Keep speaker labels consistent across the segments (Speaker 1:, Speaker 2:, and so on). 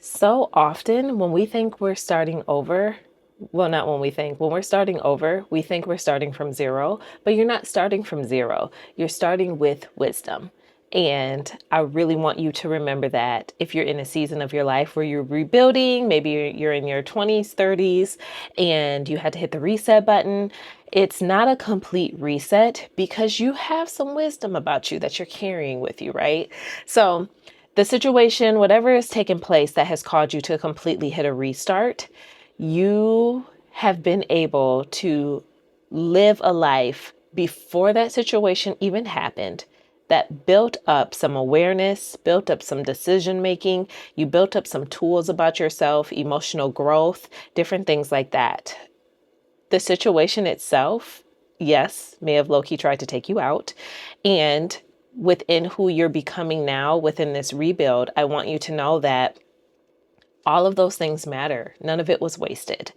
Speaker 1: So often when we think we're starting over, well, not when we think, when we're starting over, we think we're starting from zero, but you're not starting from zero. You're starting with wisdom. And I really want you to remember that if you're in a season of your life where you're rebuilding, maybe you're in your 20s, 30s, and you had to hit the reset button, it's not a complete reset because you have some wisdom about you that you're carrying with you, right? So, the situation, whatever is taking place that has caused you to completely hit a restart, you have been able to live a life before that situation even happened that built up some awareness, built up some decision making, you built up some tools about yourself, emotional growth, different things like that. The situation itself, yes, may have low key tried to take you out. And within who you're becoming now, within this rebuild, I want you to know that all of those things matter. None of it was wasted.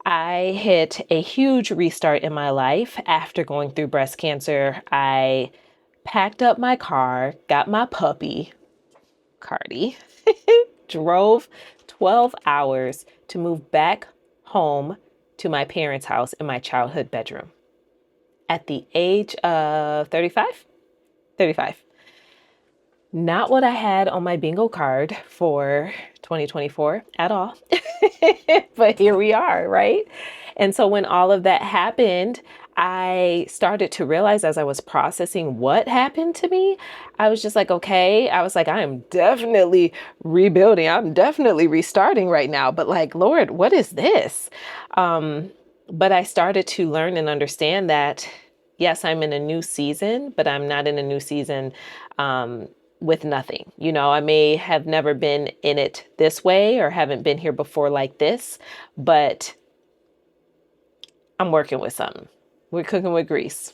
Speaker 1: I hit a huge restart in my life after going through breast cancer. I packed up my car, got my puppy, Cardi, drove 12 hours to move back home to my parents' house in my childhood bedroom at the age of 35. 35. Not what I had on my bingo card for 2024 at all. But here we are, right? And so when all of that happened, I started to realize as I was processing what happened to me, I was just like, okay, I was like, I am definitely rebuilding. I'm definitely restarting right now. But like, Lord, what is this? But I started to learn and understand that, yes, I'm in a new season, but I'm not in a new season with nothing. You know, I may have never been in it this way or haven't been here before like this, but I'm working with something. We're cooking with grease.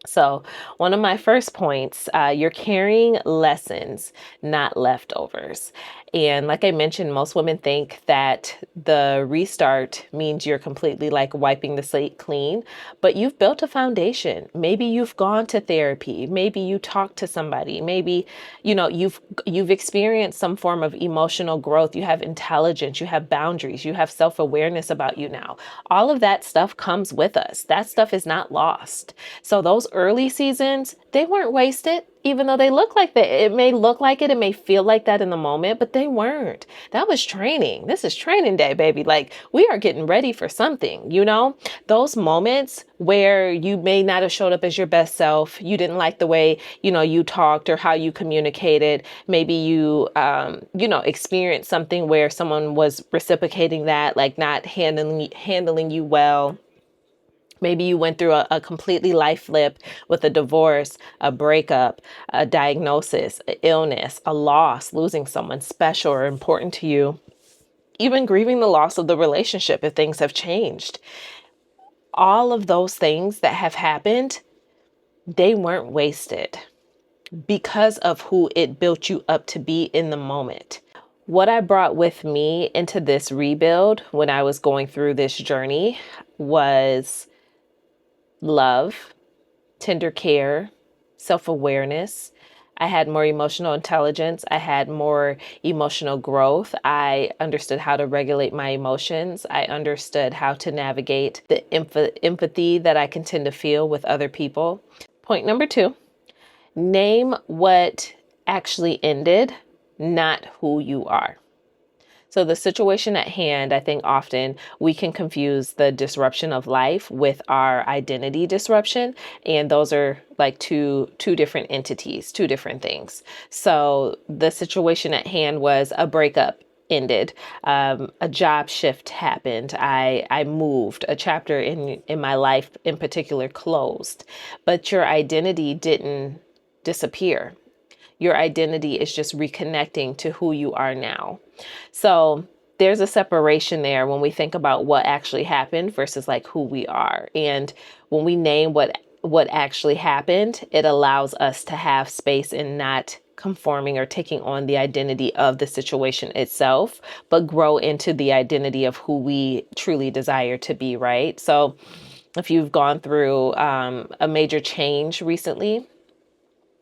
Speaker 1: So, one of my first points, you're carrying lessons, not leftovers. And like I mentioned, most women think that the restart means you're completely like wiping the slate clean, but you've built a foundation. Maybe you've gone to therapy. Maybe you talked to somebody. Maybe, you've experienced some form of emotional growth. You have intelligence, you have boundaries, you have self-awareness about you now. All of that stuff comes with us. That stuff is not lost. So those early seasons, they weren't wasted, even though they look like that. It may look like it may feel like that in the moment, but they weren't. That was training. This is training day, baby. Like we are getting ready for something, those moments where you may not have showed up as your best self. You didn't like the way, you talked or how you communicated. Maybe you, experienced something where someone was reciprocating that, like not handling you well. Maybe you went through a completely life flip with a divorce, a breakup, a diagnosis, an illness, a loss, losing someone special or important to you, even grieving the loss of the relationship if things have changed. All of those things that have happened, they weren't wasted because of who it built you up to be in the moment. What I brought with me into this rebuild when I was going through this journey was love, tender care, self-awareness. I had more emotional intelligence. I had more emotional growth. I understood how to regulate my emotions. I understood how to navigate the empathy that I can tend to feel with other people. Point number 2, name what actually ended, not who you are. So the situation at hand, I think often we can confuse the disruption of life with our identity disruption. And those are like two different entities, two different things. So the situation at hand was a breakup ended. A job shift happened. I moved. A chapter in my life in particular closed. But your identity didn't disappear. Your identity is just reconnecting to who you are now. So there's a separation there when we think about what actually happened versus like who we are. And when we name what actually happened, it allows us to have space in not conforming or taking on the identity of the situation itself, but grow into the identity of who we truly desire to be, right? So if you've gone through a major change recently,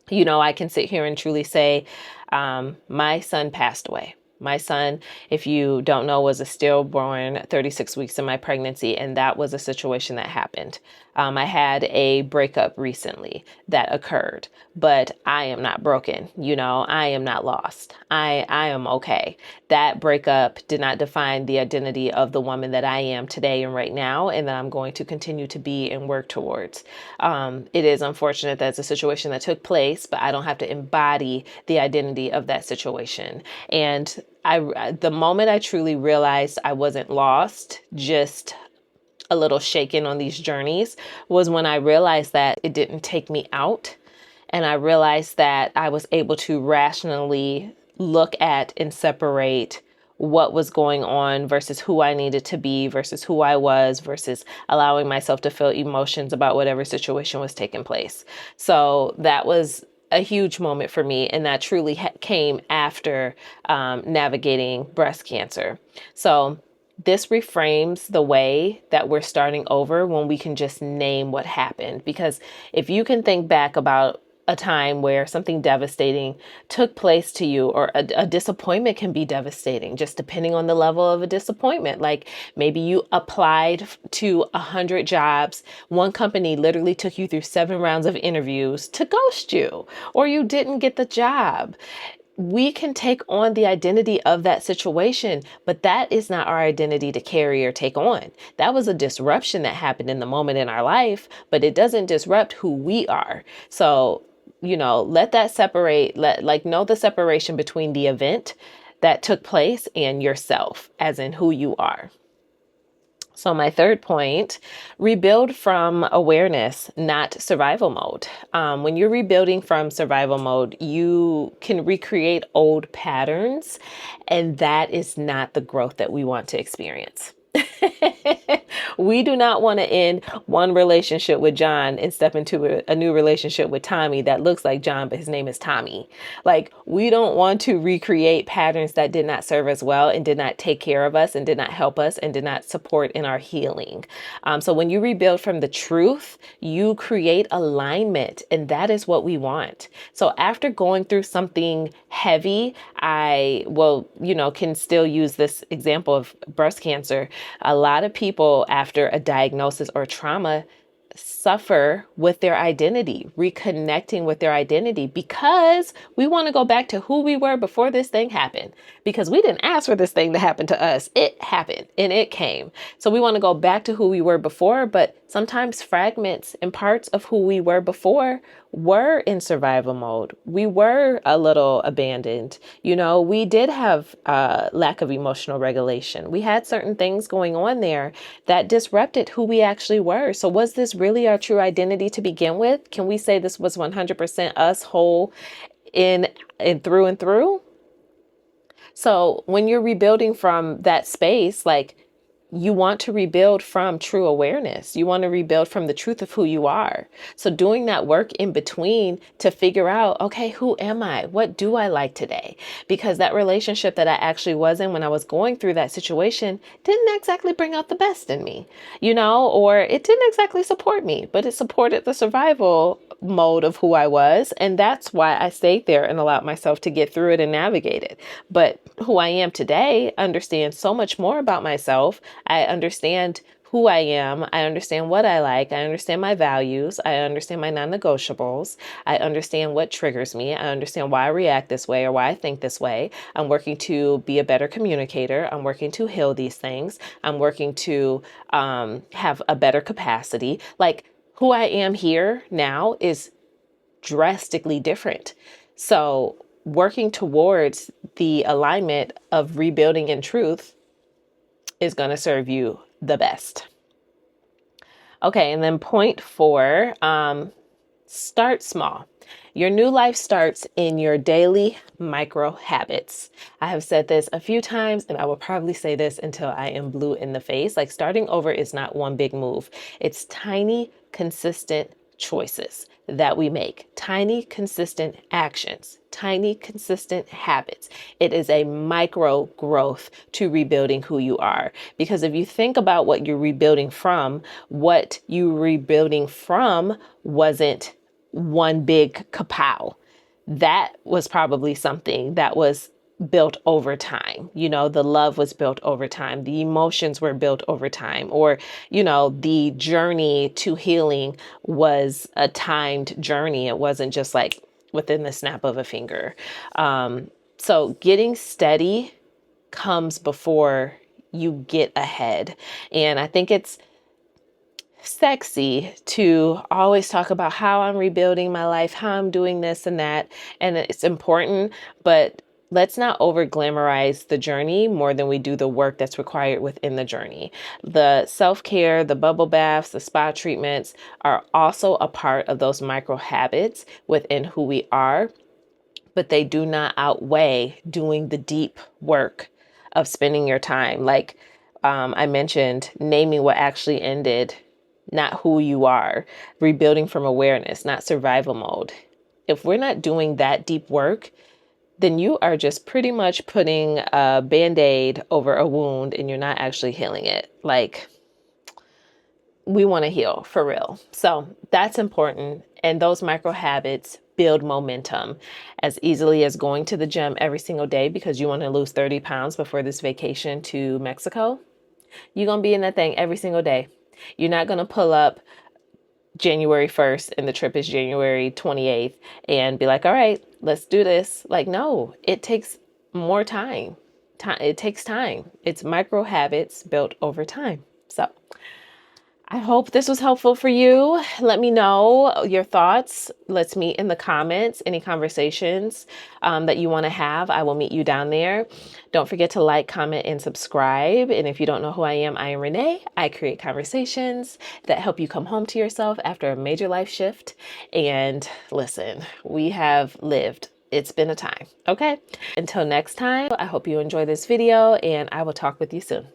Speaker 1: I can sit here and truly say, my son passed away. My son, if you don't know, was a stillborn 36 weeks in my pregnancy, and that was a situation that happened. I had a breakup recently that occurred, but I am not broken. I am not lost. I am okay. That breakup did not define the identity of the woman that I am today and right now, and that I'm going to continue to be and work towards. It is unfortunate that it's a situation that took place, but I don't have to embody the identity of that situation. And the moment I truly realized I wasn't lost, just a little shaken on these journeys, was when I realized that it didn't take me out. And I realized that I was able to rationally look at and separate what was going on versus who I needed to be versus who I was versus allowing myself to feel emotions about whatever situation was taking place. So that was a huge moment for me. And that truly came after navigating breast cancer. So this reframes the way that we're starting over when we can just name what happened. Because if you can think back about a time where something devastating took place to you, or a disappointment can be devastating, just depending on the level of a disappointment. Like maybe you applied to 100 jobs. One company literally took you through 7 rounds of interviews to ghost you, or you didn't get the job. We can take on the identity of that situation, but that is not our identity to carry or take on. That was a disruption that happened in the moment in our life, but it doesn't disrupt who we are. So, let that separate, know the separation between the event that took place and yourself, as in who you are. So my third point, rebuild from awareness, not survival mode. When you're rebuilding from survival mode, you can recreate old patterns, and that is not the growth that we want to experience. We do not want to end one relationship with John and step into a new relationship with Tommy that looks like John, but his name is Tommy. Like, we don't want to recreate patterns that did not serve us well and did not take care of us and did not help us and did not support in our healing. So when you rebuild from the truth, you create alignment, and that is what we want. So after going through something heavy, can still use this example of breast cancer. A lot of people after a diagnosis or trauma suffer with their identity, reconnecting with their identity, because we want to go back to who we were before this thing happened, because we didn't ask for this thing to happen to us. It happened and it came. So we want to go back to who we were before, but sometimes fragments and parts of who we were before were in survival mode. We were a little abandoned. We did have lack of emotional regulation. We had certain things going on there that disrupted who we actually were. So was this really our true identity to begin with? Can we say this was 100% us, whole in and through and through? So when you're rebuilding from that space, you want to rebuild from true awareness. You want to rebuild from the truth of who you are. So doing that work in between to figure out, okay, who am I? What do I like today? Because that relationship that I actually was in when I was going through that situation didn't exactly bring out the best in me, or it didn't exactly support me, but it supported the survival mode of who I was. And that's why I stayed there and allowed myself to get through it and navigate it. But who I am today understands so much more about myself. I understand who I am. I understand what I like. I understand my values. I understand my non-negotiables. I understand what triggers me. I understand why I react this way or why I think this way. I'm working to be a better communicator. I'm working to heal these things. I'm working to have a better capacity. Who I am here now is drastically different. So working towards the alignment of rebuilding in truth is going to serve you the best. Okay, and then point 4, start small. Your new life starts in your daily micro habits. I have said this a few times, and I will probably say this until I am blue in the face. Starting over is not one big move. It's tiny, consistent choices that we make, tiny, consistent actions, tiny, consistent habits. It is a micro growth to rebuilding who you are. Because if you think about what you're rebuilding from, what you were rebuilding from wasn't one big kapow. That was probably something that was built over time. You know, the love was built over time. The emotions were built over time. Or, you know, the journey to healing was a timed journey. It wasn't just like within the snap of a finger. So getting steady comes before you get ahead. And I think it's sexy to always talk about how I'm rebuilding my life, how I'm doing this and that. And it's important, but let's not over glamorize the journey more than we do the work that's required within the journey. The self-care, the bubble baths, the spa treatments are also a part of those micro habits within who we are, but they do not outweigh doing the deep work of spending your time. Like I mentioned, naming what actually ended, not who you are, rebuilding from awareness, not survival mode. If we're not doing that deep work, then you are just pretty much putting a band-aid over a wound and you're not actually healing it. Like, we want to heal for real. So that's important. And those micro habits build momentum as easily as going to the gym every single day because you want to lose 30 pounds before this vacation to Mexico. You're going to be in that thing every single day. You're not going to pull up January 1st and the trip is January 28th and be like, all right, let's do this. Like, no, it takes more time. It takes time. It's micro habits built over time. So I hope this was helpful for you. Let me know your thoughts. Let's meet in the comments. Any conversations that you want to have, I will meet you down there. Don't forget to like, comment, and subscribe. And if you don't know who I am Renee. I create conversations that help you come home to yourself after a major life shift. And listen, we have lived. It's been a time. Okay. Until next time, I hope you enjoy this video and I will talk with you soon.